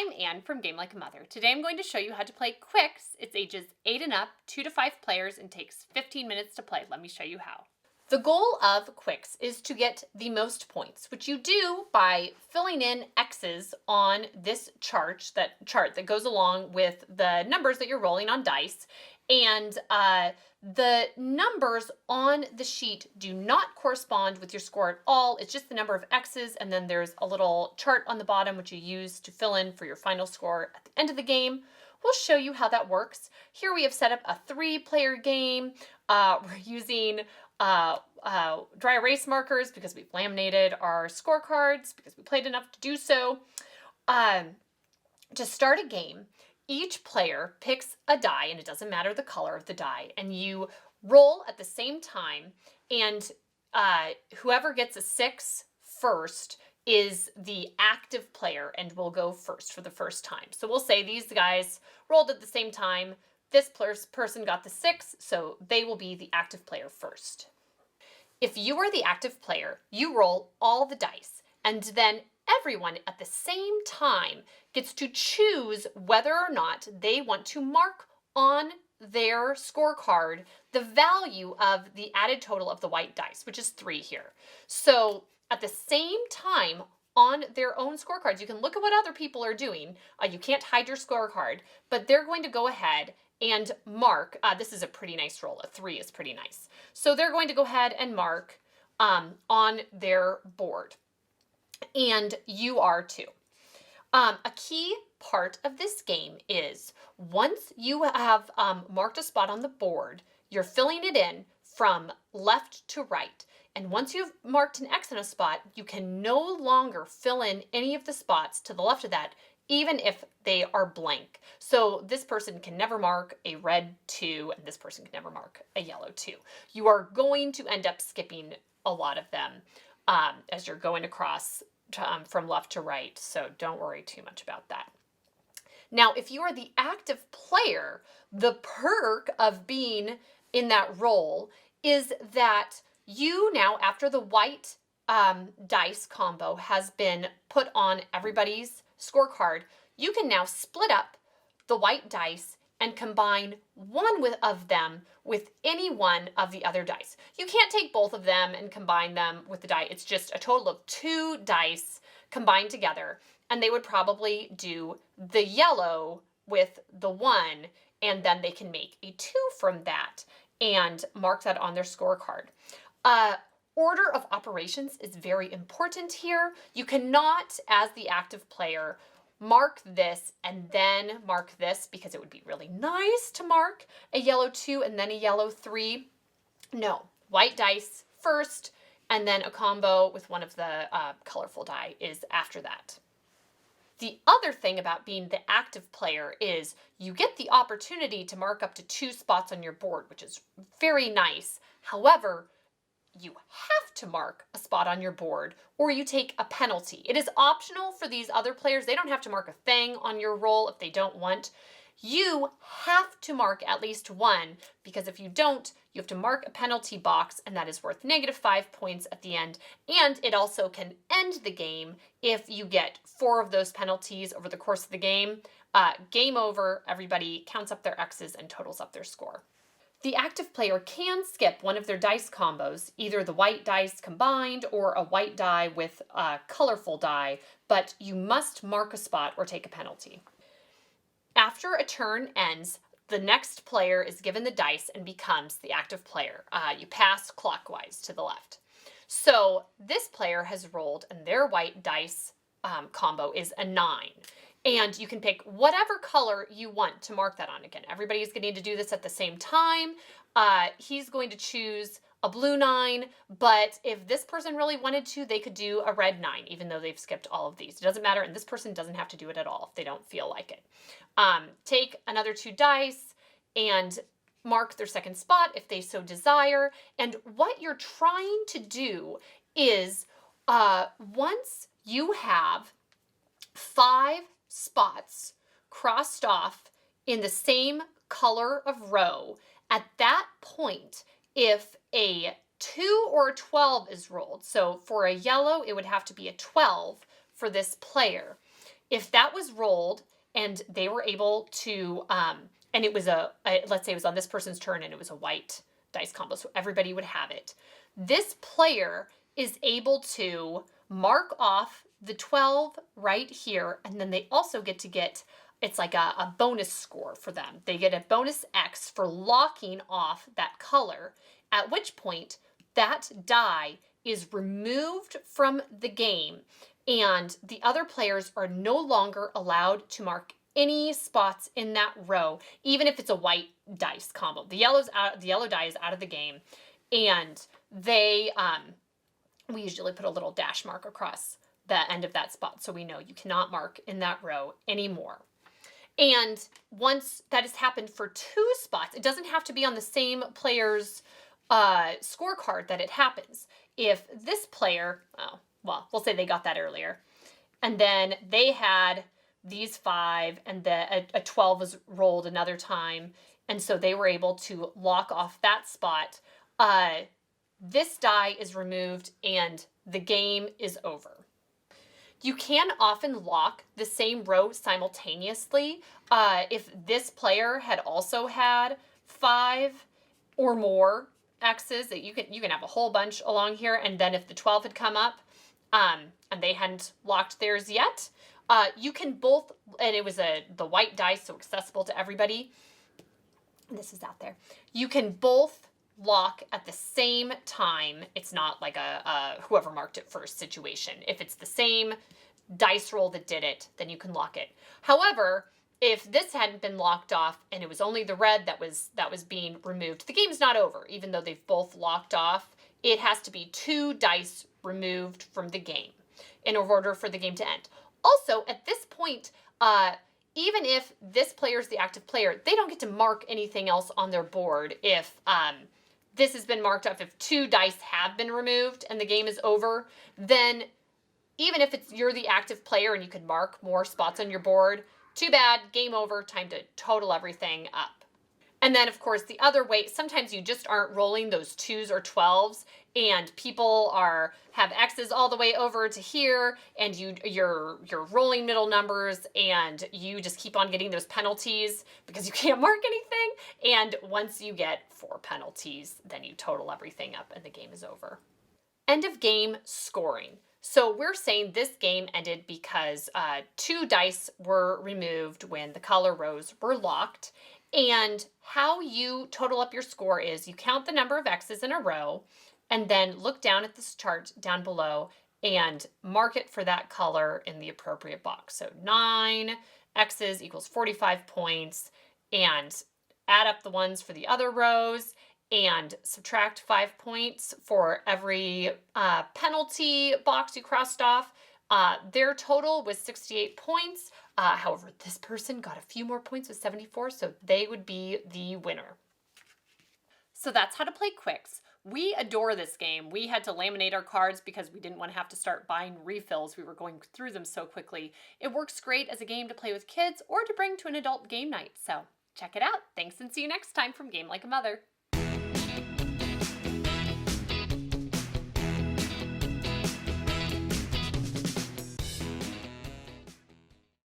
I'm Anne from Game Like a Mother. Today I'm going to show you how to play Qwixx. It's ages 8 and up, 2 to 5 players, and takes 15 minutes to play. Let me show you how. The goal of Qwixx is to get the most points, which you do by filling in X's on this chart that goes along with the numbers that you're rolling on dice. And the numbers on the sheet do not correspond with your score at all. It's just the number of X's, and then there's a little chart on the bottom which you use to fill in for your final score at the end of the game. We'll show you how that works. Here we have set up a 3-player game. We're using dry erase markers because we've laminated our scorecards because we played enough to do so. To start a game, each player picks a die, and it doesn't matter the color of the die, and you roll at the same time, and whoever gets a 6 first is the active player and will go first for the first time. So we'll say these guys rolled at the same time. This person got the 6, so they will be the active player first. If you are the active player, you roll all the dice, and then everyone at the same time gets to choose whether or not they want to mark on their scorecard the value of the added total of the white dice, which is 3 here. So at the same time on their own scorecards, you can look at what other people are doing. You can't hide your scorecard, but they're going to go ahead and mark. This is a pretty nice roll. A 3 is pretty nice. So they're going to go ahead and mark on their board. And you are too. A key part of this game is once you have marked a spot on the board, you're filling it in from left to right. And once you've marked an X in a spot, you can no longer fill in any of the spots to the left of that, even if they are blank. So this person can never mark a red 2, and this person can never mark a yellow 2. You are going to end up skipping a lot of them as you're going across from left to right, so don't worry too much about that. Now, if you are the active player, the perk of being in that role is that you now, after the white dice combo has been put on everybody's scorecard, you can now split up the white dice and combine one of them with any one of the other dice. You can't take both of them and combine them with the die. It's just a total of 2 dice combined together, and they would probably do the yellow with the 1, and then they can make a 2 from that and mark that on their scorecard. Order of operations is very important here. You cannot, as the active player, mark this and then mark this, because it would be really nice to mark a yellow 2 and then a yellow 3. No, white dice first, and then a combo with one of the colorful die is after that. The other thing about being the active player is you get the opportunity to mark up to 2 spots on your board, which is very nice. However, you have to mark a spot on your board or you take a penalty. It is optional for these other players. They don't have to mark a thing on your roll if they don't want. You have to mark at least 1, because if you don't, you have to mark a penalty box, and that is worth -5 points at the end. And it also can end the game if you get 4 of those penalties over the course of the game. Game over, everybody counts up their X's and totals up their score. The active player can skip one of their dice combos, either the white dice combined or a white die with a colorful die, but you must mark a spot or take a penalty. After a turn ends, the next player is given the dice and becomes the active player. You pass clockwise to the left. So this player has rolled, and their white dice combo is a 9. And you can pick whatever color you want to mark that on. Again, everybody's going to do this at the same time. He's going to choose a blue 9, but if this person really wanted to, they could do a red 9, even though they've skipped all of these. It doesn't matter, and this person doesn't have to do it at all if they don't feel like it. Take another 2 dice and mark their second spot if they so desire. And what you're trying to do is once you have 5 spots crossed off in the same color of row, at that point, if a 2 or a 12 is rolled, so for a yellow, it would have to be a 12 for this player. If that was rolled and they were able to, and it was let's say it was on this person's turn and it was a white dice combo, so everybody would have it. This player is able to mark off the 12 right here, and then they also get to get, it's like a bonus score for them. They get a bonus X for locking off that color, at which point that die is removed from the game, and the other players are no longer allowed to mark any spots in that row, even if it's a white dice combo. The yellow die is out of the game, and we usually put a little dash mark across the end of that spot, so we know you cannot mark in that row anymore. And once that has happened for 2 spots, it doesn't have to be on the same player's scorecard that it happens. If this player, well, we'll say they got that earlier, and then they had these 5, and a 12 was rolled another time, and so they were able to lock off that spot, this die is removed and the game is over. You can often lock the same row simultaneously. If this player had also had 5 or more X's, that you can have a whole bunch along here, and then if the 12 had come up and they hadn't locked theirs yet, you can both, and it was the white dice, so accessible to everybody. This is out there. You can both lock at the same time. It's not like a whoever marked it first situation. If it's the same dice roll that did it, then you can lock it. However, if this hadn't been locked off and it was only the red that was being removed, the game's not over. Even though they've both locked off, it has to be 2 dice removed from the game in order for the game to end. Also, at this point, even if this player is the active player, they don't get to mark anything else on their board if this has been marked up. If 2 dice have been removed and the game is over, then even if you're the active player and you can mark more spots on your board, too bad, game over, time to total everything up. And then, of course, the other way, sometimes you just aren't rolling those 2s or 12s, and people have X's all the way over to here, and you're rolling middle numbers, and you just keep on getting those penalties because you can't mark anything. And once you get 4 penalties, then you total everything up and the game is over. End of game scoring. So we're saying this game ended because 2 dice were removed when the color rows were locked. And how you total up your score is you count the number of X's in a row and then look down at this chart down below and mark it for that color in the appropriate box. So 9 X's equals 45 points, and add up the ones for the other rows and subtract 5 points for every penalty box you crossed off. Their total was 68 points. However, this person got a few more points with 74, so they would be the winner. So that's how to play Qwixx. We adore this game. We had to laminate our cards because we didn't want to have to start buying refills. We were going through them so quickly. It works great as a game to play with kids or to bring to an adult game night. So check it out. Thanks, and see you next time from Game Like a Mother.